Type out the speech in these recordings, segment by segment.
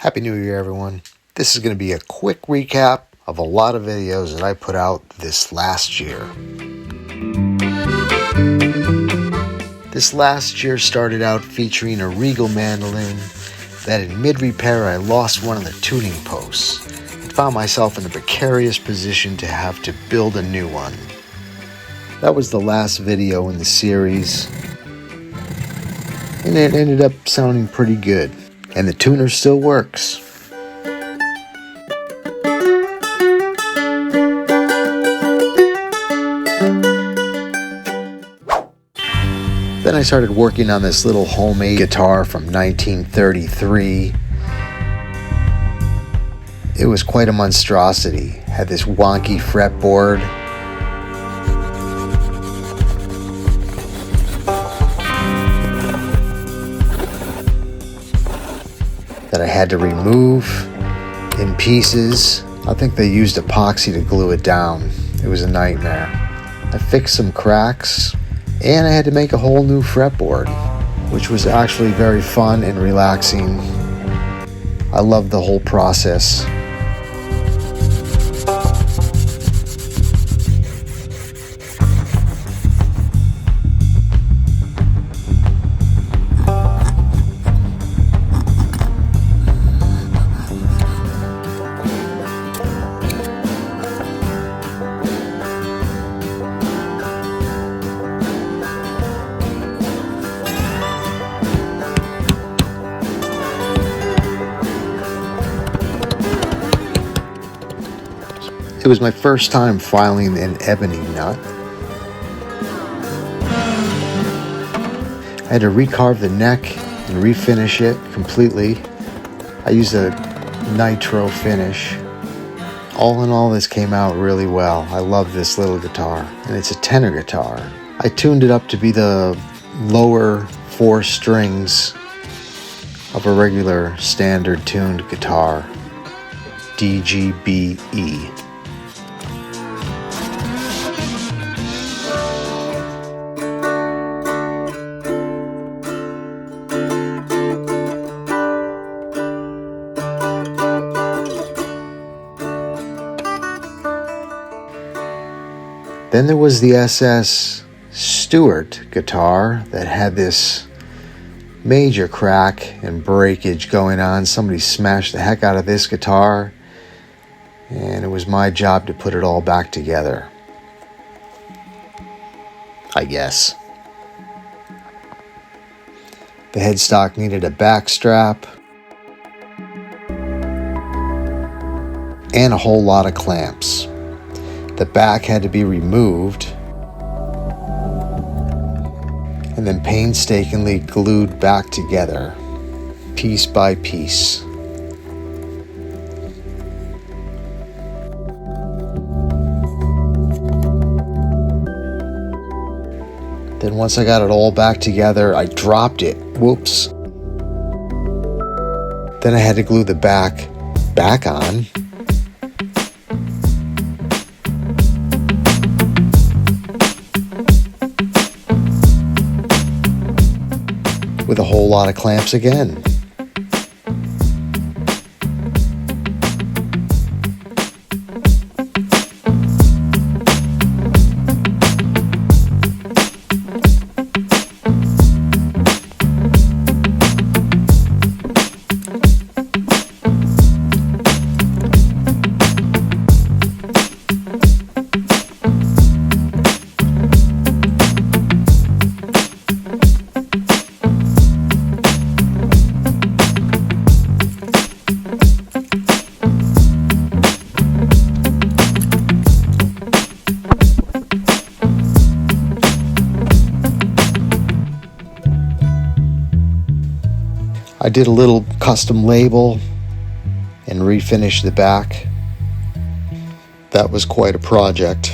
Happy New Year, everyone. This is going to be a quick recap of a lot of videos that I put out this last year. This last year started out featuring a Regal mandolin that in mid-repair I lost one of the tuning posts and found myself in a precarious position to have to build a new one. That was the last video in the series, and it ended up sounding pretty good. And the tuner still works. Then I started working on this little homemade guitar from 1933. It was quite a monstrosity. Had this wonky fretboard. That I had to remove in pieces. I think they used epoxy to glue it down. It was a nightmare. I fixed some cracks, and I had to make a whole new fretboard, which was actually very fun and relaxing. I loved the whole process. It was my first time filing an ebony nut. I had to recarve the neck and refinish it completely. I used a nitro finish. All in all, this came out really well. I love this little guitar, and it's a tenor guitar. I tuned it up to be the lower 4 strings of a regular standard tuned guitar, DGBE. Then there was the SS Stewart Guitar that had this major crack and breakage going on. Somebody smashed the heck out of this guitar, and it was my job to put it all back together, I guess. The headstock needed a back strap and a whole lot of clamps. The back had to be removed and then painstakingly glued back together, piece by piece. Then once I got it all back together, I dropped it. Whoops. Then I had to glue the back on. With a whole lot of clamps again. I did a little custom label and refinished the back. That was quite a project.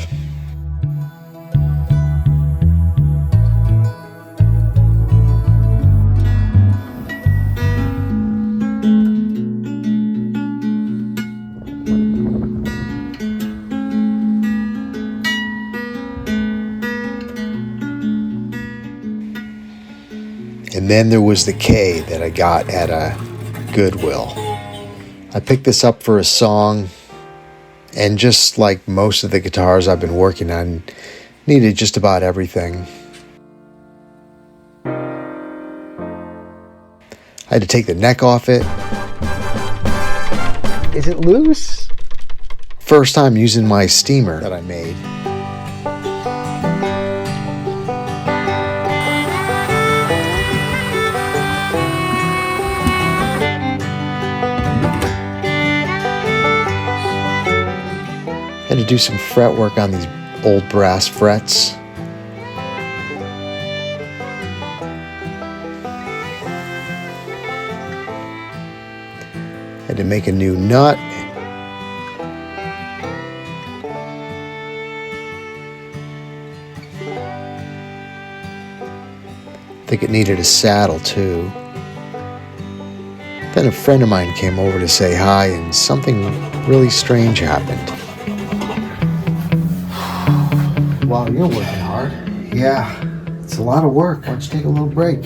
And then there was the K that I got at a Goodwill. I picked this up for a song, and just like most of the guitars I've been working on, needed just about everything. I had to take the neck off it. Is it loose? First time using my steamer that I made. Had to do some fret work on these old brass frets. Had to make a new nut. I think it needed a saddle too. Then a friend of mine came over to say hi, and something really strange happened. Wow, you're working hard. Yeah, it's a lot of work. Why don't you take a little break?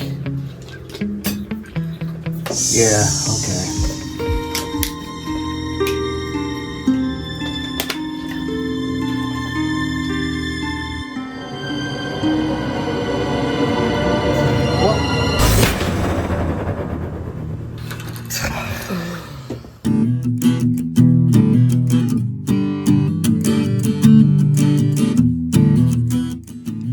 Yeah, okay.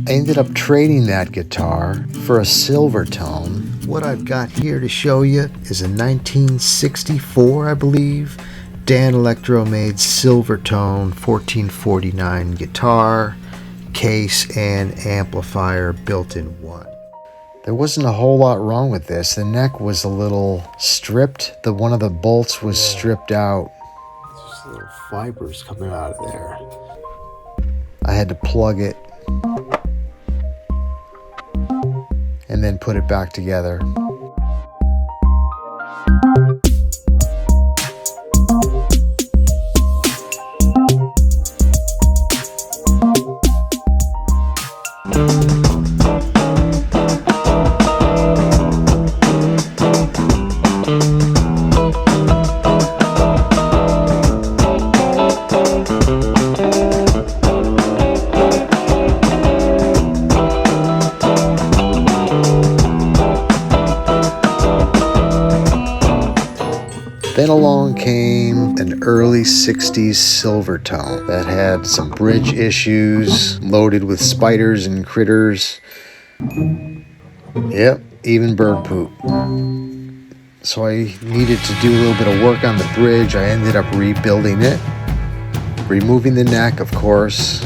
I ended up trading that guitar for a Silvertone. What I've got here to show you is a 1964, I believe, Dan Electro made Silvertone 1449 guitar, case and amplifier built in one. There wasn't a whole lot wrong with this. The neck was a little stripped. One of the bolts was stripped out. Just little fibers coming out of there. I had to plug it and then put it back together. Then along came an early 60s Silvertone that had some bridge issues, loaded with spiders and critters. Yep, even bird poop. So I needed to do a little bit of work on the bridge. I ended up rebuilding it, removing the neck, of course.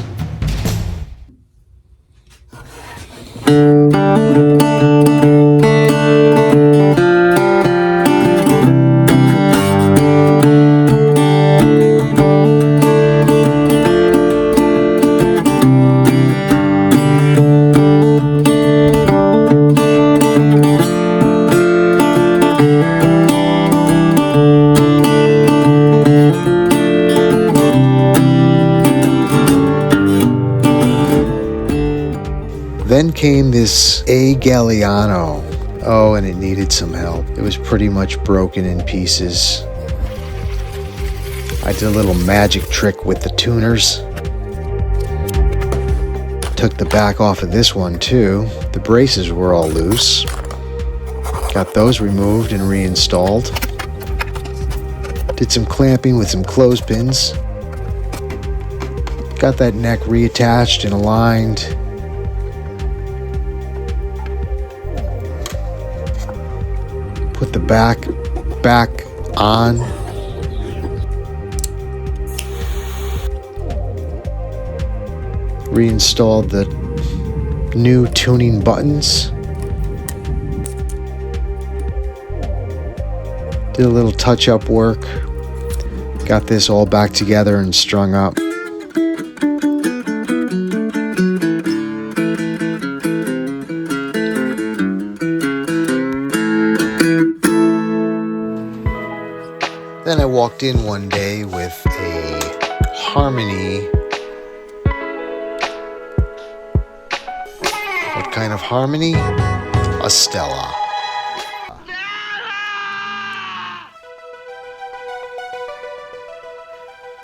Then came this A Galliano. Oh, and it needed some help. It was pretty much broken in pieces. I did a little magic trick with the tuners. Took the back off of this one too. The braces were all loose. Got those removed and reinstalled. Did some clamping with some clothespins. Got that neck reattached and aligned. Put the back on. Reinstalled the new tuning buttons. Did a little touch-up work. Got this all back together and strung up. Then I walked in one day with a Harmony. What kind of Harmony? A Stella.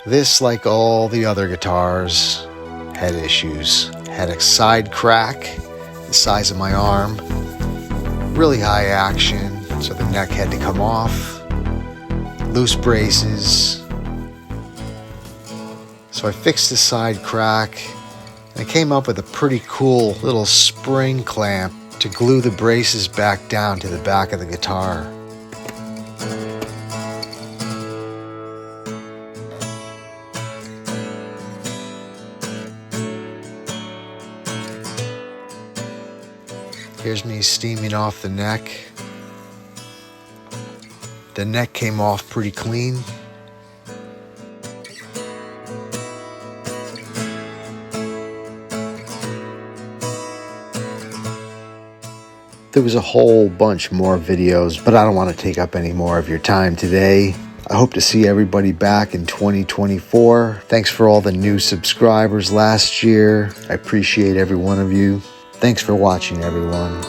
This, like all the other guitars, had issues. Had a side crack the size of my arm, really high action, so the neck had to come off, loose braces. So I fixed the side crack, and I came up with a pretty cool little spring clamp to glue the braces back down to the back of the guitar. Here's me steaming off the neck. The neck came off pretty clean. There was a whole bunch more videos, but I don't want to take up any more of your time today. I hope to see everybody back in 2024. Thanks for all the new subscribers last year. I appreciate every one of you. Thanks for watching, everyone.